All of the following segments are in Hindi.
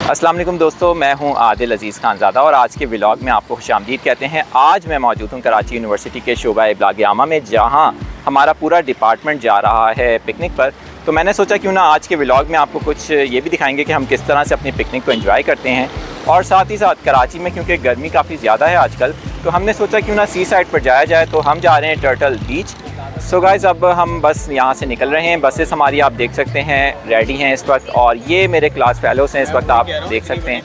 अस्सलाम वालेकुम दोस्तों, मैं हूं आदिल अजीज़ खानज़ादा और आज के व्लॉग में आपको खुशामदीद कहते हैं। आज मैं मौजूद हूं कराची यूनिवर्सिटी के शोबा इब्लाग-ए-आमा में, जहां हमारा पूरा डिपार्टमेंट जा रहा है पिकनिक पर। तो मैंने सोचा क्यों ना आज के व्लॉग में आपको कुछ ये भी दिखाएंगे कि हम किस तरह से अपनी पिकनिक को एंजॉय करते हैं। और साथ ही साथ कराची में क्योंकि गर्मी काफ़ी ज़्यादा है आजकल, तो हमने सोचा क्यों ना सी साइड पर जाया जाए। तो हम जा रहे हैं टर्टल बीच। सो गाइज़, अब हम बस यहाँ से निकल रहे हैं। बसेस हमारी आप देख सकते हैं रेडी हैं इस वक्त, और ये मेरे क्लास फेलोज़ हैं इस वक्त, आप देख सकते हैं।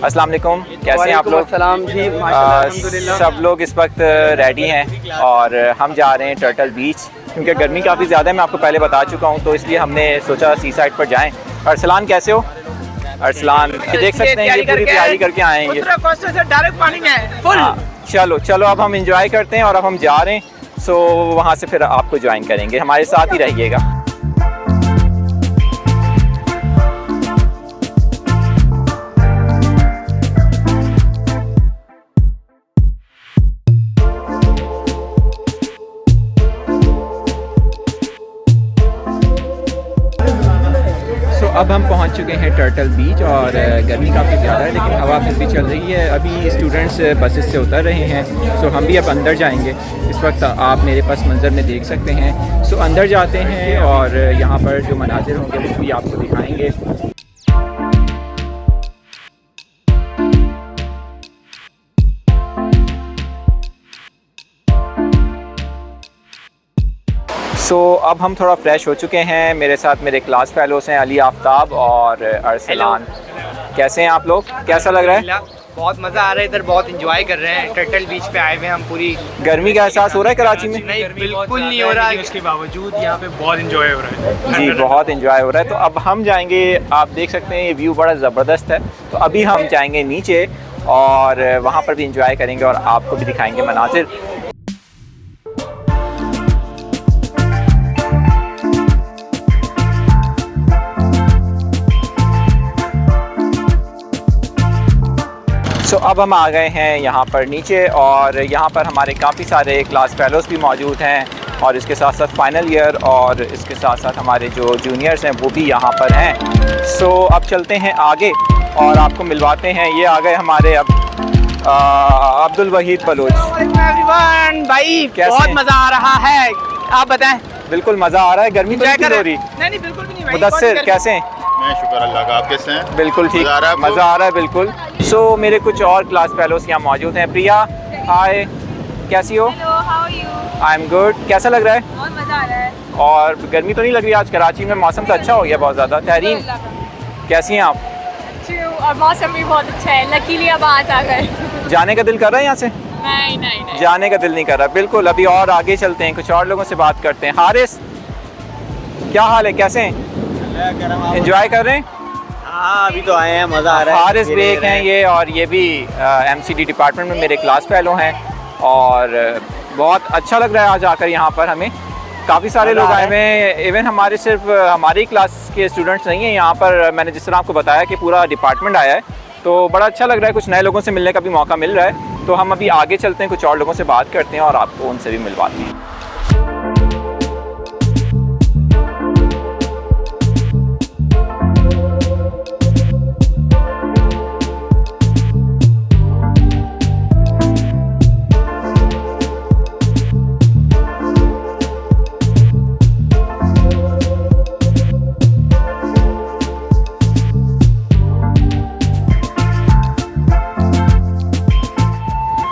अस्सलाम वालेकुम, कैसे हैं आप लोग? सलाम जी, माशाल्लाह। सब लोग इस वक्त रेडी हैं और हम जा रहे हैं टर्टल बीच। क्योंकि गर्मी काफ़ी ज़्यादा है, मैं आपको पहले बता चुका हूँ, तो इसलिए हमने सोचा सी साइड पर जाएँ। अरसलान कैसे हो? अरसलान देख सकते हैं ये पूरी तैयारी करके आएंगे। डायरेक्ट पानी में है फुल। हाँ, चलो अब हम इंजॉय करते हैं और अब हम जा रहे हैं। सो वहाँ से फिर आपको ज्वाइन करेंगे, हमारे साथ ही रहिएगा। अब हम पहुंच चुके हैं टर्टल बीच और गर्मी काफ़ी ज़्यादा है, लेकिन हवा फिर भी चल रही है। अभी स्टूडेंट्स बसेस से उतर रहे हैं, सो हम भी अब अंदर जाएंगे। इस वक्त आप मेरे पास मंज़र में देख सकते हैं। सो अंदर जाते हैं और यहाँ पर जो मनाजिर होंगे वो भी आपको दिखाएंगे। सो अब हम थोड़ा फ्रेश हो चुके हैं। मेरे साथ मेरे क्लास फेलोज़ हैं अली, आफ्ताब और अरसलान। कैसे हैं आप लोग? कैसा लग रहा है? बहुत मज़ा आ रहा है, इधर बहुत इंजॉय कर रहे हैं। टर्टल बीच पे आए हुए हैं हम। पूरी गर्मी का एहसास हो रहा है कराची में? नहीं, बिल्कुल नहीं हो रहा है। उसके बावजूद यहाँ पे बहुत इंजॉय हो रहा है जी, बहुत इंजॉय हो रहा है। तो अब हम जाएंगे, आप देख सकते हैं ये व्यू बड़ा ज़बरदस्त है। तो अभी हम जाएंगे नीचे और वहाँ पर भी इंजॉय करेंगे और आपको भी दिखाएंगे मनाजिर। सो अब हम आ गए हैं यहाँ पर नीचे, और यहाँ पर हमारे काफ़ी सारे क्लास फेलोज़ भी मौजूद हैं, और इसके साथ साथ फाइनल ईयर और इसके साथ साथ हमारे जो जूनियर्स हैं वो भी यहाँ पर हैं। सो अब चलते हैं आगे और आपको मिलवाते हैं। ये आ गए हमारे अब अब्दुल वहीद बलोच। भाई बहुत मज़ा आ रहा है, आप बताएं। बिल्कुल मज़ा आ रहा है। गर्मी तो नहीं हो रही? नहीं, बिल्कुल भी नहीं। मुदस्सिर कैसे हैं? मैं शुक्र अल्लाह का, आप कैसे हैं? बिल्कुल ठीक, मज़ा आ रहा है बिल्कुल। सो मेरे कुछ और क्लास फेलोज़ यहाँ मौजूद हैं। प्रिया, हाय, कैसी हो? I am good. कैसा लग रहा है? बहुत मज़ा आ रहा है। और गर्मी तो नहीं लग रही आज कराची में? मौसम तो अच्छा हो गया बहुत ज़्यादा। तहरीन, कैसी हैं आप? और मौसम भी बहुत अच्छा है, लकीली अब आज आ गए। जाने का दिल कर रहा है यहाँ से? नहीं। जाने का दिल नहीं कर रहा, बिल्कुल। अभी और आगे चलते हैं, कुछ और लोगों से बात करते हैं। हारिस, क्या हाल है, कैसे हैं? एंजॉय कर रहे हैं? हाँ, अभी तो आए हैं, मज़ा आ रहा है। हारिस बेग हैं ये, और ये भी एमसीडी डिपार्टमेंट में मेरे क्लास फेलो हैं, और बहुत अच्छा लग रहा है आज आकर यहाँ पर। हमें काफ़ी सारे लोग आए हुए हैं। इवन हमारे सिर्फ हमारी क्लास के स्टूडेंट्स नहीं हैं यहाँ पर। मैंने जिस तरह आपको बताया कि पूरा डिपार्टमेंट आया है, तो बड़ा अच्छा लग रहा है। कुछ नए लोगों से मिलने का भी मौका मिल रहा है। तो हम अभी आगे चलते हैं, कुछ और लोगों से बात करते हैं और आपको उनसे भी मिलवाते हैं।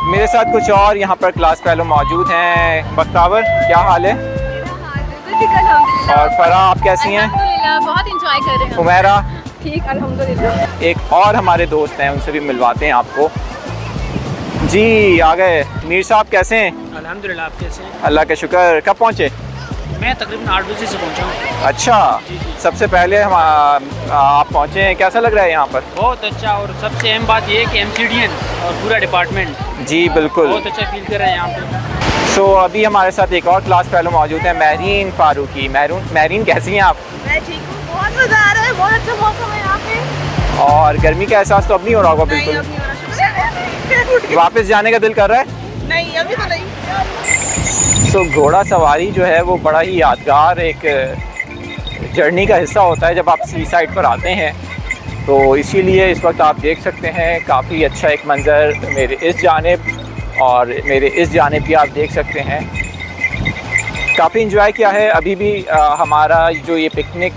मेरे साथ कुछ और यहाँ पर क्लास फेलो मौजूद हैं। बख्तावर, क्या हाल है? और फरा, आप कैसी हैं? बहुत इंजॉय कर रहे हैं। उमेरा ठीक, अल्हम्दुलिल्लाह। एक और हमारे दोस्त हैं, उनसे भी मिलवाते हैं आपको। जी, आ गए। मीर साहब कैसे हैं? अल्हम्दुलिल्लाह, आप कैसे हैं? अल्लाह का शुक्र। कब पहुँचे? मैं तकरीबन 8 बजे से पहुंचा हूँ। अच्छा, सबसे पहले हम आप पहुँचे हैं। कैसा लग रहा है यहाँ पर? बहुत अच्छा, और सबसे अहम बात ये है कि एमसीडीएन और पूरा डिपार्टमेंट जी बिल्कुल बहुत अच्छा फील कर रहे हैं यहाँ पे। सो अभी हमारे साथ एक और क्लास फेलो मौजूद है, महरीन फारूकी। महरीन कैसी हैं आप? मैं ठीक हूँ, बहुत मज़ा आ रहा है, बहुत अच्छा मौसम है यहाँ पे। और गर्मी का एहसास तो अब नहीं हो रहा होगा? बिल्कुल। वापस जाने का दिल कर रहा है? नहीं, अभी तो नहीं। सो घोड़ा सवारी जो है वो बड़ा ही यादगार एक जर्नी का हिस्सा होता है जब आप सी साइड पर आते हैं। तो इसीलिए इस वक्त आप देख सकते हैं काफ़ी अच्छा एक मंज़र मेरे इस जानिब और मेरे इस जानिब भी आप देख सकते हैं। काफ़ी इंजॉय किया है। अभी भी हमारा जो ये पिकनिक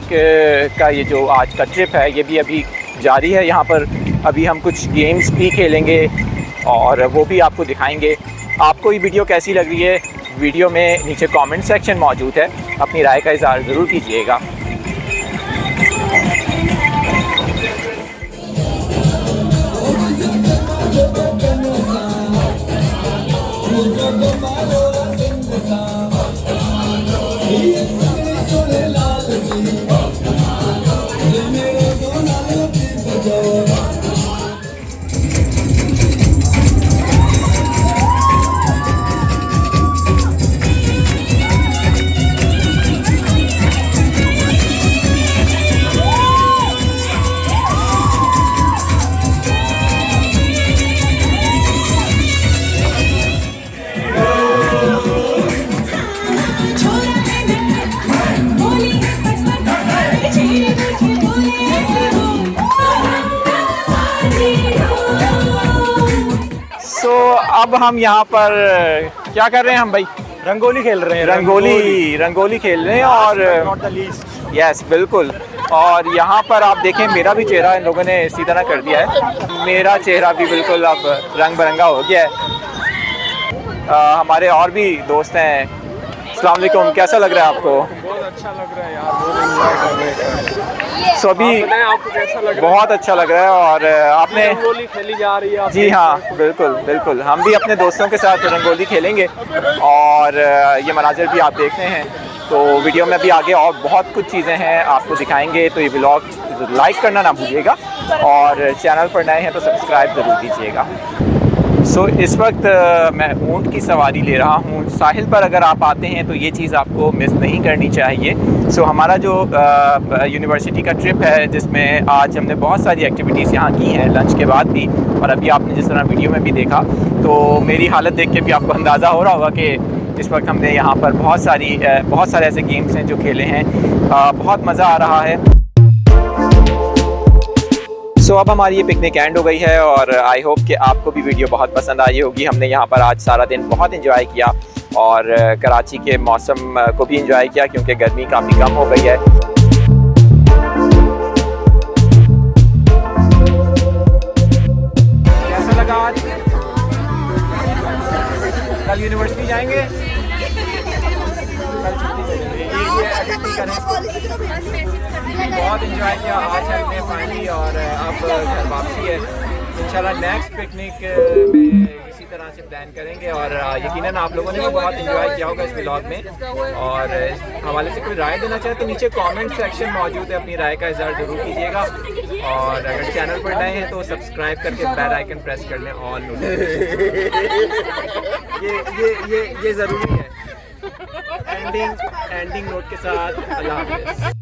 का ये जो आज का ट्रिप है ये भी अभी जारी है। यहाँ पर अभी हम कुछ गेम्स भी खेलेंगे और वो भी आपको दिखाएंगे। आपको ये वीडियो कैसी लग रही है, वीडियो में नीचे कमेंट सेक्शन मौजूद है, अपनी राय का इज़हार ज़रूर कीजिएगा। अब हम यहाँ पर क्या कर रहे हैं हम भाई? रंगोली खेल रहे हैं। रंगोली खेल रहे हैं और नॉट द लीस्ट। यस बिल्कुल। और यहाँ पर आप देखें मेरा भी चेहरा इन लोगों ने इसी तरह कर दिया है। मेरा चेहरा भी बिल्कुल अब रंग बिरंगा हो गया है। हमारे और भी दोस्त हैं। अस्सलाम वालेकुम, कैसा लग रहा है आपको? बहुत अच्छा लग रहा है यार, बहुत एंजॉय कर रहे हैं। सो अभी आपको कैसा लग रहा है? बहुत अच्छा लग रहा है। और आपने रंगोली खेली जा रही है? जी हाँ बिल्कुल बिल्कुल, हम भी अपने दोस्तों के साथ रंगोली खेलेंगे और ये मनाज़र भी आप देख रहे हैं। तो वीडियो में अभी आगे और बहुत कुछ चीज़ें हैं आपको दिखाएंगे, तो ये व्लॉग लाइक करना ना भूलिएगा और चैनल पर नए हैं तो सब्सक्राइब ज़रूर कीजिएगा। सो इस वक्त मैं ऊँट की सवारी ले रहा हूँ। साहिल पर अगर आप आते हैं तो ये चीज़ आपको मिस नहीं करनी चाहिए। सो हमारा जो यूनिवर्सिटी का ट्रिप है जिसमें आज हमने बहुत सारी एक्टिविटीज़ यहाँ की हैं लंच के बाद भी, और अभी आपने जिस तरह वीडियो में भी देखा तो मेरी हालत देख के भी आपको अंदाज़ा हो रहा होगा कि इस वक्त हमने यहाँ पर बहुत सारे ऐसे गेम्स हैं जो खेले हैं। बहुत मज़ा आ रहा है। सो अब हमारी ये पिकनिक एंड हो गई है और आई होप कि आपको भी वीडियो बहुत पसंद आई होगी। हमने यहाँ पर आज सारा दिन बहुत इंजॉय किया और कराची के मौसम को भी इंजॉय किया क्योंकि गर्मी काफ़ी कम हो गई है। कैसा लगा आज? कल यूनिवर्सिटी जाएंगे? बहुत इंजॉय किया आज हमने फाइनली और अब घर वापसी है। इंशाल्लाह नेक्स्ट पिकनिक में इसी तरह से प्लान करेंगे और यकीनन आप लोगों ने भी बहुत इंजॉय किया होगा इस व्लॉग में। और इस हवाले से कोई राय देना चाहे तो नीचे कमेंट सेक्शन मौजूद है, अपनी राय का इज़हार ज़रूर कीजिएगा। और अगर चैनल पर नए हैं तो सब्सक्राइब करके बेल आइकन प्रेस कर लें ऑल नोटिफिकेशन। ये ज़रूरी है। एंडिंग नोट के साथ अल्लाह हाफ़िज़।